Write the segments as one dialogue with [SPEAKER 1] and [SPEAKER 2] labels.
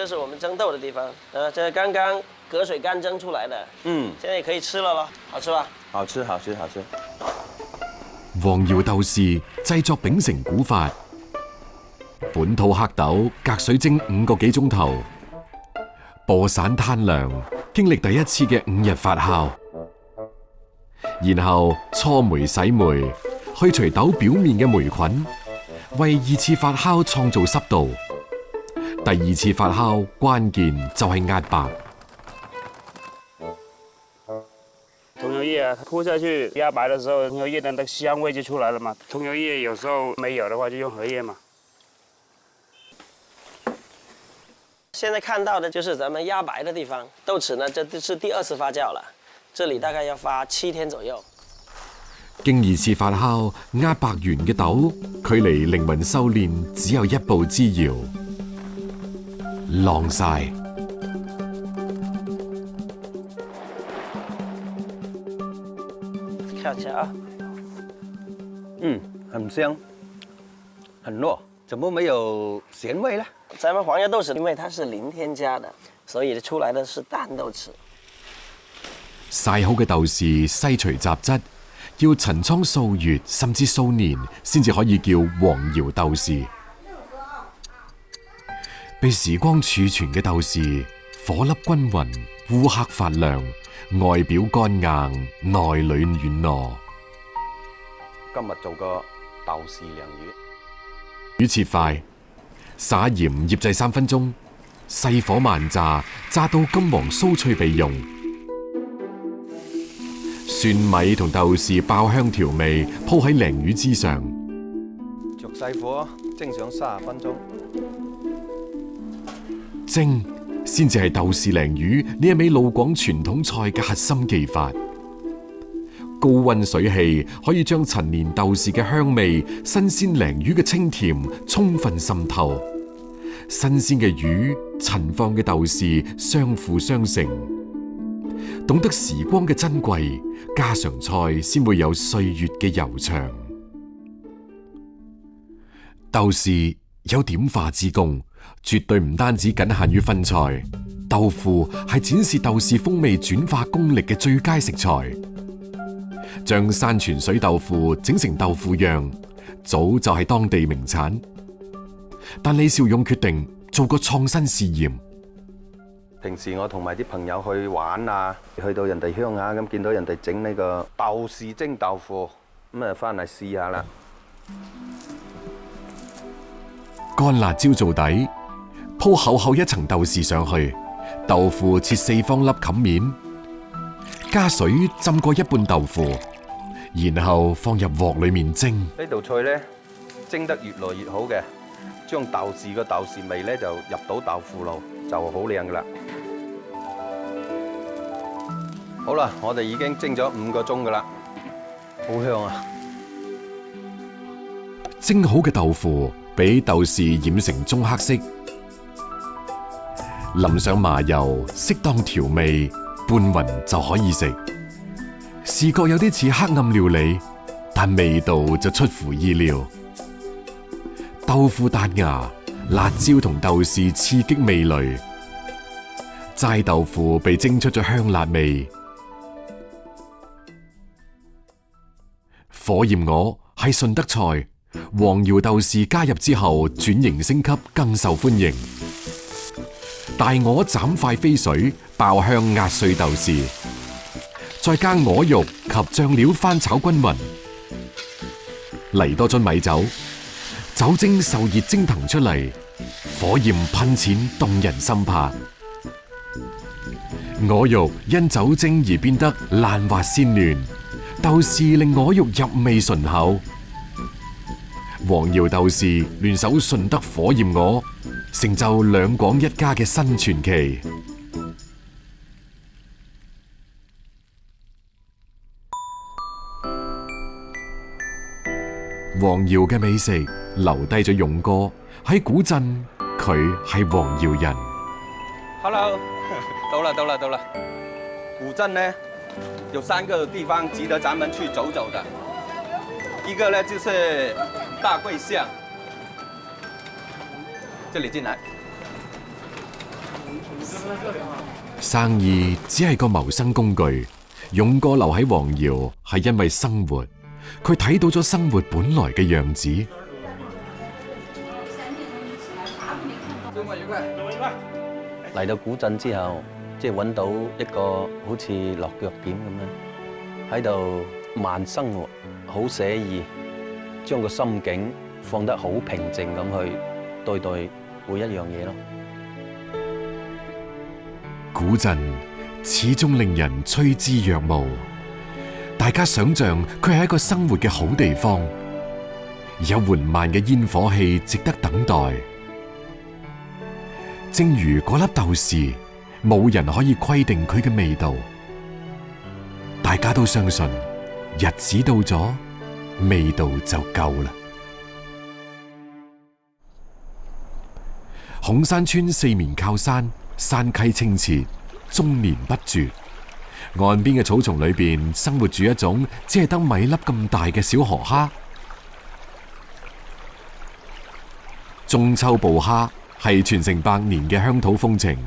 [SPEAKER 1] 这是我們蒸豆的地方。這剛剛隔水乾蒸出來的。現在也可以吃了咯，好吃吧？
[SPEAKER 2] 好吃，好吃，好吃。
[SPEAKER 3] 黃窯豆豉製作秉承古法，本土黑豆隔水蒸5個幾鐘頭，播散攤涼，經歷第一次嘅5日發酵，然後搓煤洗煤，去除豆表面嘅霉菌，為2次發酵創造濕度。第2次發酵關鍵就係壓白。
[SPEAKER 4] 桐油葉鋪下去壓白的時候，桐油葉的那個香味就出來了嘛。桐油葉有時候沒有的話，就用荷葉嘛。
[SPEAKER 1] 現在看到的就是咱們壓白的地方，豆豉呢，這是第2次發酵了，這裡大概要發7天左右。
[SPEAKER 3] 經2次發酵壓白完嘅豆，距離靈魂修煉只有1步之遙。晾曬，
[SPEAKER 1] 看一下啊，
[SPEAKER 2] 很香，很糯，怎麼沒有鹹味呢？
[SPEAKER 1] 咱們黃油豆豉因為它是零添加的，所以出來的是淡豆豉。
[SPEAKER 3] 曬好嘅豆豉篩除雜質，要陳倉數月甚至數年先至可以叫黃窯豆豉。被時光儲存嘅豆豉，火粒均勻，烏黑發亮，外表乾硬，內裏軟糯。
[SPEAKER 2] 今日做個豆豉鯪魚。
[SPEAKER 3] 魚切塊，撒鹽醃製3分鐘，細火慢炸，炸到金黃酥脆備用。蒜米同豆豉爆香調味，鋪喺鯪魚之上。
[SPEAKER 2] 着細火蒸上30分鐘。
[SPEAKER 3] 蒸先至係豆豉鯪魚呢一味老廣傳統菜嘅核心技法。高溫水氣可以將陳年豆豉嘅香味、新鮮鯪魚嘅清甜充分滲透。新鮮嘅魚、陳放嘅豆豉相輔相成。懂得時光嘅珍貴，家常菜先會有歲月嘅悠長。豆豉有點化之功，絕對唔單止僅限於分菜。豆腐係展示豆豉風味轉化功力嘅最佳食材。將山泉水豆腐整成豆腐釀，早就係當地名產。但李兆勇決定做個創新試驗。
[SPEAKER 2] 平時我同埋啲朋友去玩啊，去到人哋鄉下咁，見到人哋整呢個豆豉蒸豆腐，咁啊翻嚟試下啦。
[SPEAKER 3] 乾辣椒做底，鋪厚厚一層豆豉上去，豆腐切4方粒冚面，加水浸過一半豆腐，然後放入鑊裏面蒸。
[SPEAKER 2] 呢道菜咧蒸得越來越好嘅，將豆豉嘅豆豉味咧就入到豆腐爐，就好靚噶啦。好啦，我哋已經蒸咗5個鐘噶啦，好香啊！
[SPEAKER 3] 蒸好嘅豆腐俾豆豉染成棕黑色，淋上麻油，適當調味，拌勻就可以食。視覺有啲似黑暗料理，但味道就出乎意料。豆腐彈牙，辣椒同豆豉刺激味蕾，齋豆腐被蒸出咗香辣味。火焰鵝係順德菜，黃窯豆豉加入之後轉型升級，更受歡迎。大鵝斬塊飛水，爆香壓碎豆豉，再加鵝肉及醬料翻炒均勻，嚟多樽米酒，酒精受熱蒸騰出嚟，火焰噴濺動人心魄。鵝肉因酒精而變得爛滑鮮嫩，豆豉令鵝肉入味醇厚。黃窯豆豉聯手順德火焰鵝，成就兩廣一家嘅新傳奇。黃窯嘅美食留低咗勇哥喺古鎮，佢係黃窯人。
[SPEAKER 2] Hello， 到了。古鎮呢有3個地方值得咱們去走走的，一個呢就是大桂巷，這裡進來。
[SPEAKER 3] 生意只係個謀生工具。勇哥留喺黃瑤係因為生活，佢睇到咗生活本來嘅樣子。
[SPEAKER 5] 嚟到古鎮之後，即係揾到一個好似落腳點咁樣，喺度慢生活，好寫意，將個心境放得好平靜咁去對待每一樣嘢咯。
[SPEAKER 3] 古鎮始終令人趨之若鶩，大家想象佢係一個生活嘅好地方，有緩慢嘅煙火氣值得等待。正如嗰粒豆豉，冇人可以規定佢嘅味道，大家都相信日子到咗，味道就夠啦。孔山村四面靠山，山溪清澈，終年不絕。岸邊嘅草叢裏邊生活住一種只係得米粒咁大嘅小河蝦。中秋捕蝦係傳承百年嘅鄉土風情。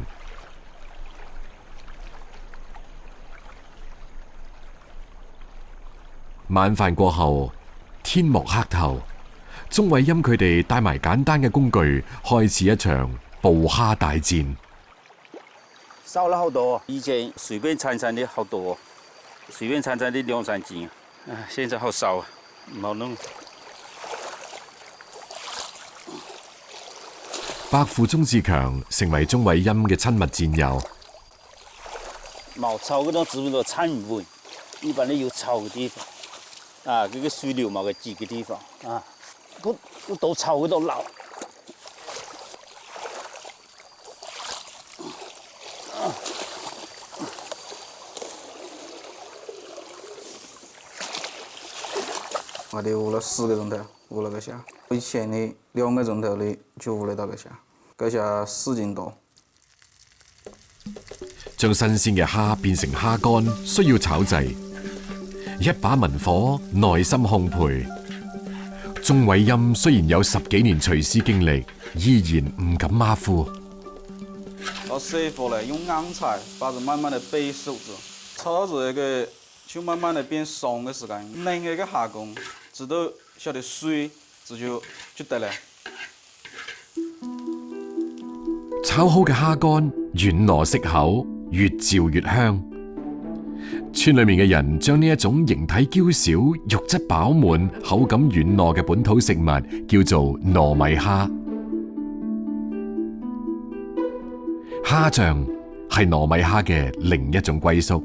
[SPEAKER 3] 晚飯過後，天幕黑透，鍾偉欽佢哋帶埋簡單嘅工具，開始一場捕蝦大戰。
[SPEAKER 6] 少了好多，以前隨便產的好多，隨便產的2、3斤，現在好少，唔好弄。
[SPEAKER 3] 伯父鍾志強成為鍾偉欽嘅親密戰友。
[SPEAKER 6] 冇草嗰種植物都參唔會，一般都有草嘅地方，啊，嗰個水流冇嘅幾個地方，啊，嗰度草嗰度流。
[SPEAKER 7] 我哋捂了4個鐘頭，捂了個蝦。以前的2個鐘頭的就捂得到個蝦，個蝦4斤多。
[SPEAKER 3] 將新鮮嘅蝦變成蝦乾，需要炒製，一把文火，耐心烘焙。鍾偉欽雖然有10幾年廚師經歷，依然唔敢馬虎。
[SPEAKER 7] 到師傅嚟用硬菜把它慢慢的背熟咗，炒到這個就慢慢的變鬆嘅時間，嫩嘅個蝦公直到曉得水，這就得了。
[SPEAKER 3] 炒好嘅蝦乾軟糯適口，越嚼越香。村裏面嘅人將呢一種形體嬌小、肉質飽滿、口感軟糯嘅本土食物叫做糯米蝦。蝦醬係糯米蝦嘅另一種歸宿，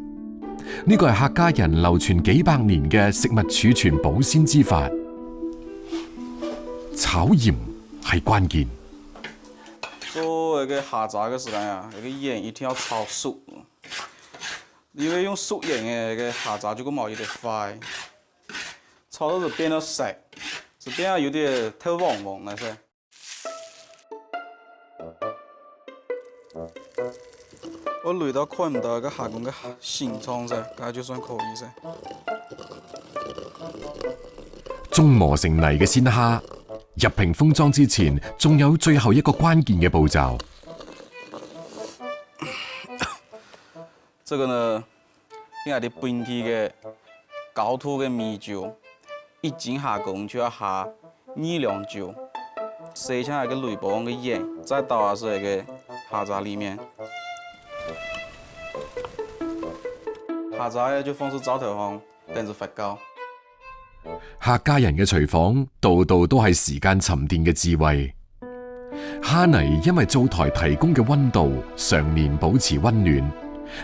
[SPEAKER 3] 呢個係客家人流傳幾百年嘅食物儲存保鮮之法。炒鹽係關鍵。
[SPEAKER 7] 做那個蝦炸嘅時間啊，那個鹽一定要炒熟，因為用熟鹽嘅那個蝦炸就個冇有點快，炒到就變到實，就變到有點透黃黃嘅噻。我累到看唔到個蝦公嘅形狀噻，咁就算可以噻。
[SPEAKER 3] 中磨成泥嘅鮮蝦入屏封裝之前，仲有最後一個關鍵嘅步驟。
[SPEAKER 7] 這個呢，因為啲本地嘅高土嘅米酒，1斤蝦公就要下2兩酒，塞下一個鋁箔嘅鹽，再倒入那個蝦炸裡面。蝦炸就放入灶頭上，跟住發酵。
[SPEAKER 3] 客家人嘅廚房，度度都係時間沉澱嘅智慧。蝦泥因為灶台提供嘅溫度，常年保持溫暖，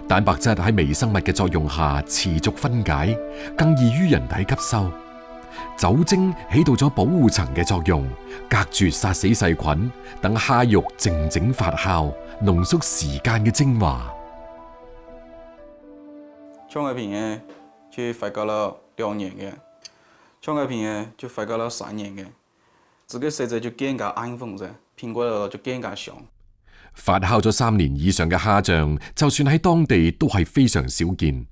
[SPEAKER 3] 蛋白質喺微生物嘅作用下持續分解，更易於人體吸收。酒精起到咗保護層嘅作用，隔絕殺死細菌，等蝦肉靜靜發酵，濃縮時間嘅精華。
[SPEAKER 7] 葱嘅片呢，就發酵了2年嘅。葱嘅片呢就發酵了3年嘅，這個食材就更加安豐啫，蘋果咯就更加香。
[SPEAKER 3] 發酵咗3年以上嘅蝦醬，就算喺當地都係非常少見。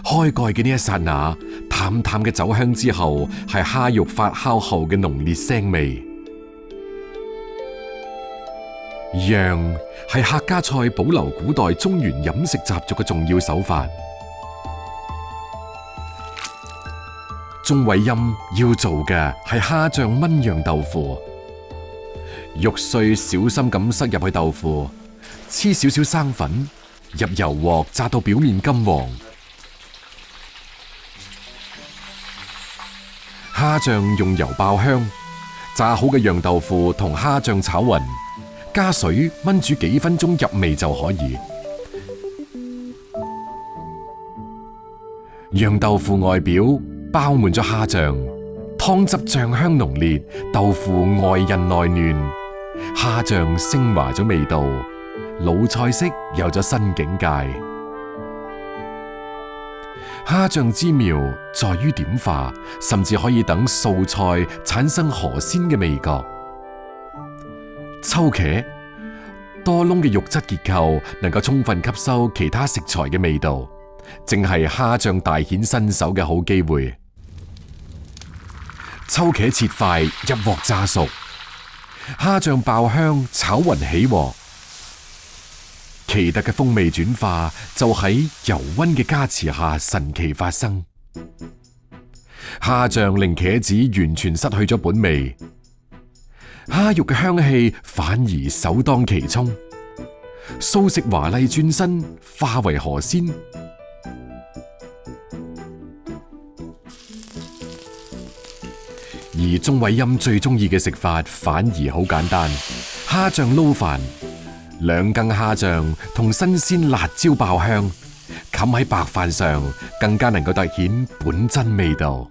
[SPEAKER 3] 開蓋嘅呢一剎那，淡淡嘅酒香之後，係蝦肉發酵後嘅濃烈腥味。釀係客家菜保留古代中原飲食習俗嘅重要手法。鐘偉欽要做嘅係蝦醬炆釀豆腐，肉碎小心咁塞入去豆腐，黐少少生粉，入油鑊炸到表面金黃。蝦醬用油爆香，炸好嘅釀豆腐同蝦醬炒勻，加水炆煮幾分鐘入味就可以。釀豆腐外表包滿咗蝦醬，湯汁醬香濃烈，豆腐外韌內嫩，蝦醬升華咗味道，老菜式有咗新境界。蝦醬之妙在於點化，甚至可以等素菜產生河鮮嘅味覺。秋茄多窿嘅肉質結構能夠充分吸收其他食材嘅味道，正係蝦醬大顯身手嘅好機會。秋茄切塊入鑊炸熟，蝦醬爆香炒勻起鑊。奇特嘅風味轉化就喺油溫嘅加持下神奇發生。蝦醬令茄子完全失去咗本味，蝦肉嘅香氣反而首當其衝，素食華麗轉身化為河鮮。而鐘偉欽最中意嘅食法反而好簡單，蝦醬撈飯。2羹蝦醬同新鮮辣椒爆香，冚喺白飯上，更加能夠凸顯本真味道。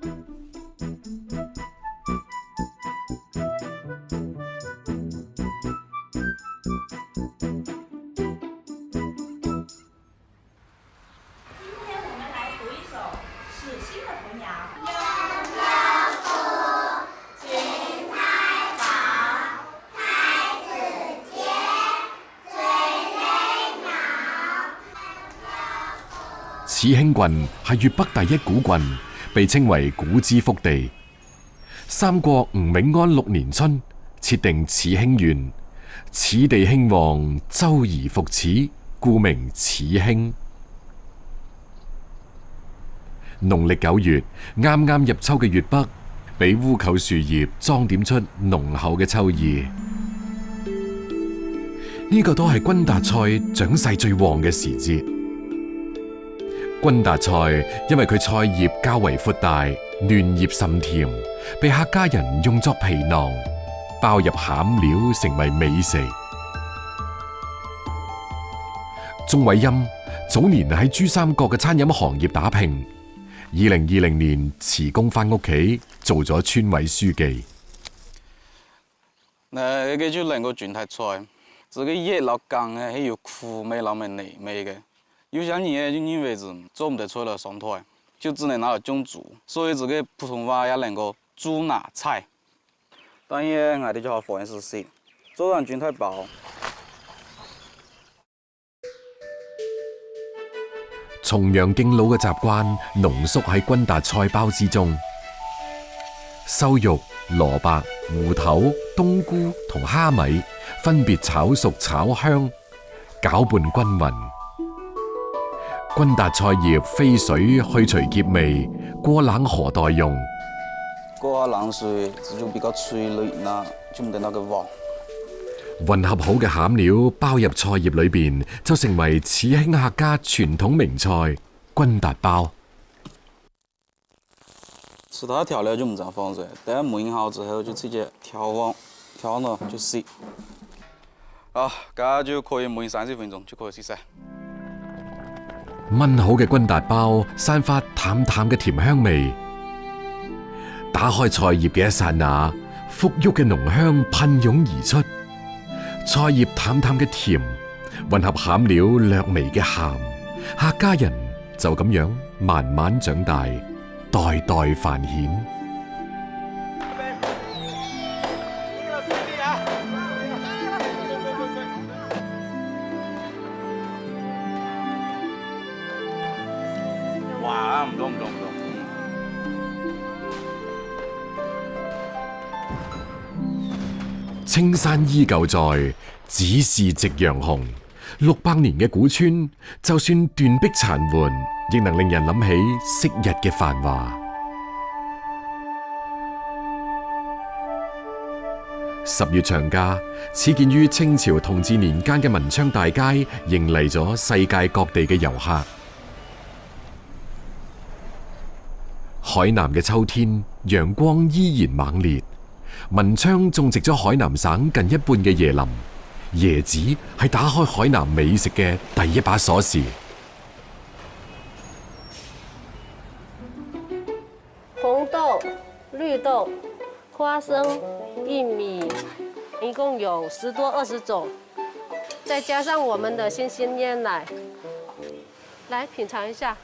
[SPEAKER 3] 始興郡係粵北第一古郡，被稱為古之福地。三國吳永安6年春設定始興縣，此地興旺，周而復始，故名始興。農曆9月，啱啱入秋嘅粵北，俾烏桕樹葉裝點出濃厚嘅秋意。呢個都係君達菜長勢最旺嘅時節。君達菜因為佢菜葉較為闊大，嫩葉甚甜，被客家人用作皮囊，包入餡料成為美食。鐘偉欽早年喺珠三角嘅餐飲行業打拼，2020年辭工返屋企做咗村委書記。
[SPEAKER 7] 呢個就兩個狀態菜，這個葉老乾呢係有苦味、老味、泥味嘅。有些人就因為是做唔得出來上台，就只能拿來種煮，所以這個普通話也能夠煮拿菜。當然我哋就好放肆些，做完狀態包。
[SPEAKER 3] 重陽敬老嘅習慣濃縮喺君達菜包之中，瘦肉、蘿蔔、芋頭、冬菇同蝦米分別炒熟炒香，攪拌均勻。君達菜葉飛水去除澀味，過冷河待用。
[SPEAKER 7] 過下冷水，這就比較脆嫩啦，就唔得那個黃。
[SPEAKER 3] 混合好嘅餡料包入菜葉裏邊，就成為始興客家傳統名菜君達包。
[SPEAKER 7] 其他調料就唔使放水，等燜好之後就直接調呢就食。好，咁就可以燜30分鐘就可以食晒。
[SPEAKER 3] 燜好嘅君達包散發淡淡嘅甜香味，打開菜葉嘅一剎那，馥郁嘅濃香噴湧而出。菜葉淡淡嘅甜，混合餡料略微嘅鹹，客家人就咁樣慢慢長大，代代繁衍。
[SPEAKER 7] 哇，唔多。
[SPEAKER 3] 青山依舊在，只是夕陽紅。600年嘅古村，就算斷壁殘垣，亦能令人諗起昔日嘅繁華。10月長假，始建於清朝同治年間嘅文昌大街，迎嚟咗世界各地嘅遊客。海南嘅秋天，陽光依然猛烈。文昌種植咗海南省近一半嘅椰林，椰子係打開海南美食嘅第一把鎖匙。
[SPEAKER 8] 紅豆、綠豆、花生、玉米，一共有10多20種，再加上我們的新鮮椰奶，來品嘗一下。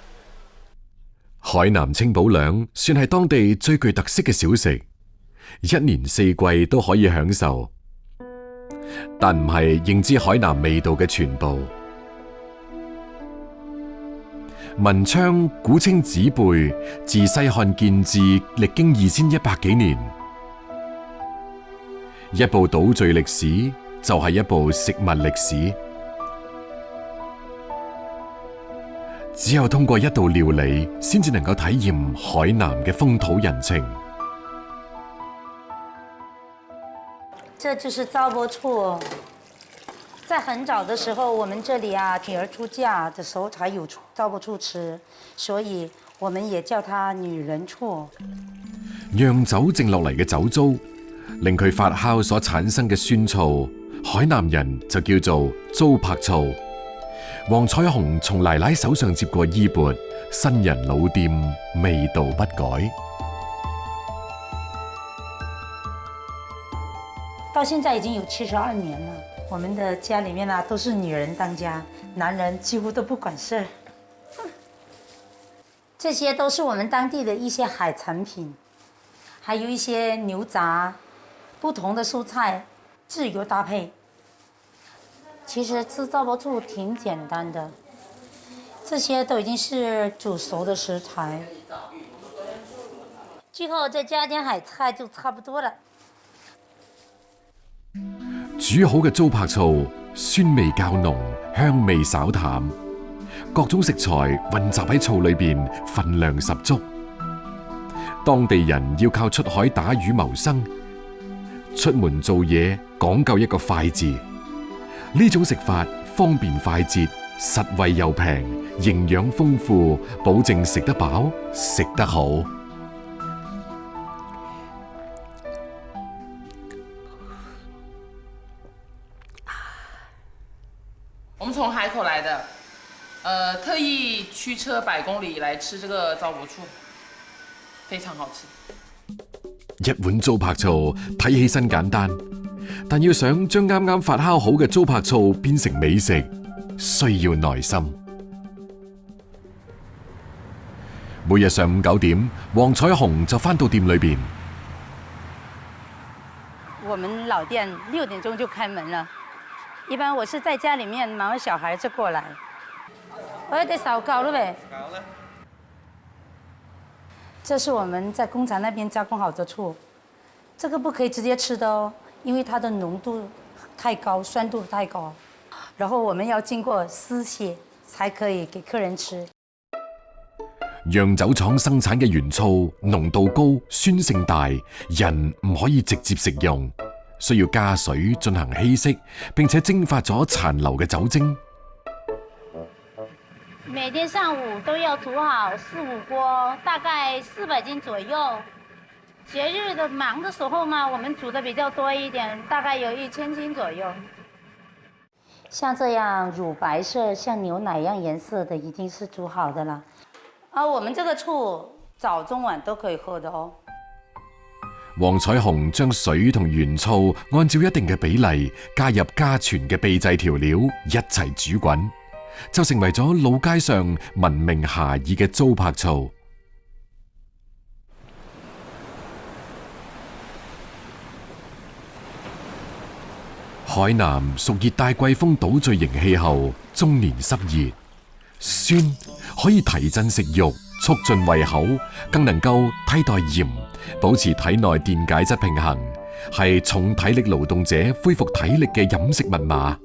[SPEAKER 3] 海南清補涼算係當地最具特色嘅小食，一年四季都可以享受，但唔係認知海南味道嘅全部。文昌古稱子貝，自西漢建制，歷經2100幾年。一部島嶼歷史就係一部食物歷史。只有通過一道料理，先至能夠體驗海南嘅風土人情。
[SPEAKER 9] 這就是糟粕醋。在很早的時候，我們這裡啊，女兒出嫁的時候才有糟粕醋吃，所以我們也叫它女人醋。
[SPEAKER 3] 釀酒剩落嚟嘅酒糟，令佢發酵所產生嘅酸醋，海南人就叫做糟粕醋。黃彩虹從奶奶手上接過衣缽，新人老店，味道不改。
[SPEAKER 9] 到現在已經有72年了，我們的家裡面啊都是女人當家，男人幾乎都不管事。這些都是我們當地的一些海產品，還有一些牛雜，不同的蔬菜自由搭配。其實吃糟粕醋挺簡單的，這些都已經是煮熟的食材，最後再加點海菜就差不多了。
[SPEAKER 3] 煮好嘅糟粕醋，酸味較濃，香味稍淡，各種食材混雜喺醋裏邊，分量十足。當地人要靠出海打魚謀生，出門做嘢講究一個快字。呢種食法方便快捷，實惠又平，營養豐富，保證食得飽，食得好。
[SPEAKER 10] 我們從海口來的，特意驅車100公里來吃這個糟粕醋，非常好吃。
[SPEAKER 3] 一碗糟粕醋睇起身簡單，但要想將啱啱發酵好嘅糟粕醋變成美食，需要耐心。每日上午9點，黃彩虹就返到店裏邊。
[SPEAKER 9] 我們老店6點鐘就開門了，一般我是在家裡面忙完小孩就過來。我要得燒烤了唄。烤了。這是我們在工廠那邊加工好的醋，這個不可以直接吃的哦，因為它的濃度太高，酸度太高，然後我們要經過絲血才可以給客人吃。
[SPEAKER 3] 釀酒廠生產嘅原醋濃度高，酸性大，人唔可以直接食用，需要加水進行稀釋，並且蒸發咗殘留嘅酒精。
[SPEAKER 9] 每天上午都要煮好4、5鍋，大概400斤左右。節日的忙的時候嘛，我們煮的比較多一點，大概有1000斤左右。像這樣乳白色，像牛奶一樣顏色的，已經是煮好的了。我們這個醋早中晚都可以喝的哦。
[SPEAKER 3] 黃彩虹將水同原醋按照一定嘅比例加入家傳嘅秘製調料，一齊煮滾，就成為咗老街上聞名遐邇嘅糟粕醋。海南屬熱帶季風島嶼型氣候，終年濕熱，酸可以提振食慾，促進胃口，更能夠替代鹽，保持體內電解質平衡，係重體力勞動者恢復體力嘅飲食密碼。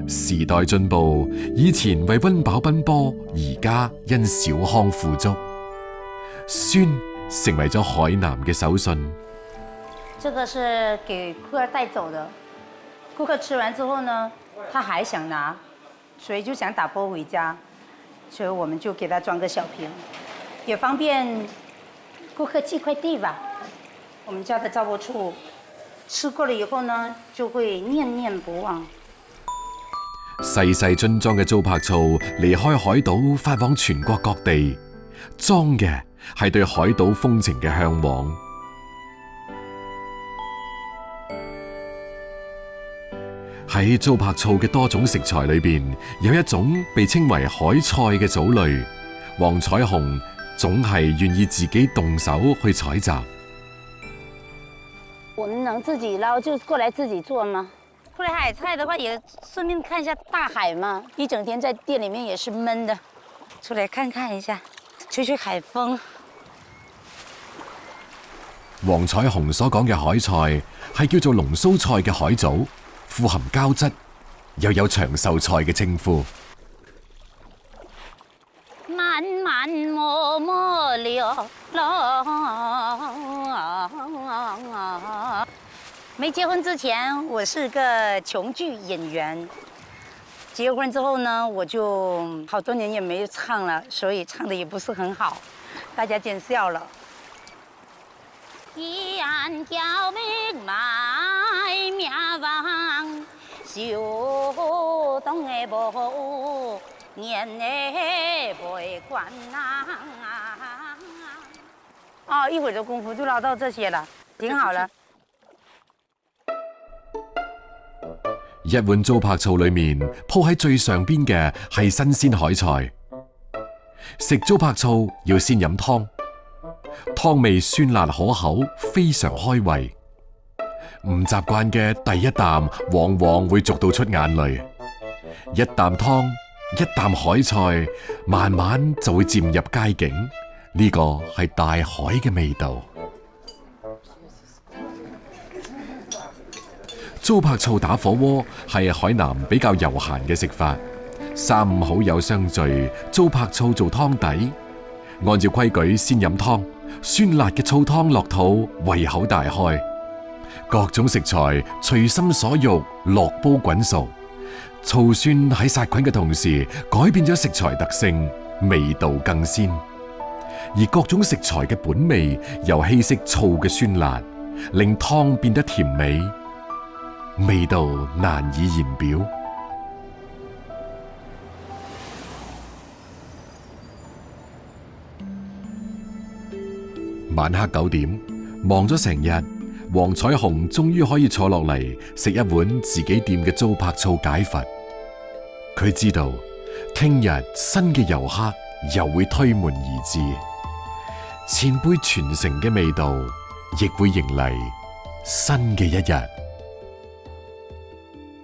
[SPEAKER 3] 時代進步，以前為溫飽奔波，而家因小康富足，酸成為咗海南嘅手信。
[SPEAKER 9] 這個是給顧客帶走的，顧客吃完之後呢，他還想拿，所以就想打包回家，所以我們就給他裝個小瓶，也方便顧客寄快遞吧。我們家的糟粕醋吃過了以後呢，就會念念不忘。
[SPEAKER 3] 細細樽裝嘅糟粕醋離開海島，發往全國各地，裝嘅係對海島風情嘅向往。喺糟粕醋嘅多種食材裏邊，有一種被稱為海菜嘅藻類，黃彩虹總係願意自己動手去採集。
[SPEAKER 9] 我們能自己撈就過來自己做嗎？過來海菜的話，也順便看一下大海嘛。一整天在店裡面也是悶的，出來看看一下，吹吹海風。
[SPEAKER 3] 黃彩虹所講嘅海菜係叫做龍鬚菜嘅海藻，富含膠質，又有長壽菜嘅稱呼。
[SPEAKER 9] 漫漫默默流浪。沒結婚之前，我是個瓊劇演員。結婚之後呢，我就好多年也沒有唱了，所以唱得也不是很好，大家見笑了。一眼叫命賣命亡，小東的母，年的背關啊！哦，一會兒的功夫就撈到這些了，挺好了。
[SPEAKER 3] 一碗糟粕醋裏面鋪喺最上邊嘅係新鮮海菜。食糟粕醋要先飲湯，湯味酸辣可口，非常開胃。唔習慣嘅第一啖往往會逐到出眼淚，一啖湯，一啖海菜，慢慢就會漸入佳境。呢個係大海嘅味道。糟粕醋打火鍋係海南比較悠閒嘅食法，三五好友相聚，糟粕醋做湯底，按照規矩先飲湯，酸辣嘅醋湯落肚，胃口大開。各種食材隨心所欲落煲滾熟，醋酸喺殺菌嘅同時改變咗食材特性，味道更鮮。而各種食材嘅本味又稀釋醋嘅酸辣，令湯變得甜美。味道難以言表。晚黑9點，忙咗成日，黃彩虹終於可以坐落嚟食一碗自己店嘅糟粕醋解乏。佢知道，聽日新嘅遊客又會推門而至，前輩傳承嘅味道亦會迎嚟新嘅一日。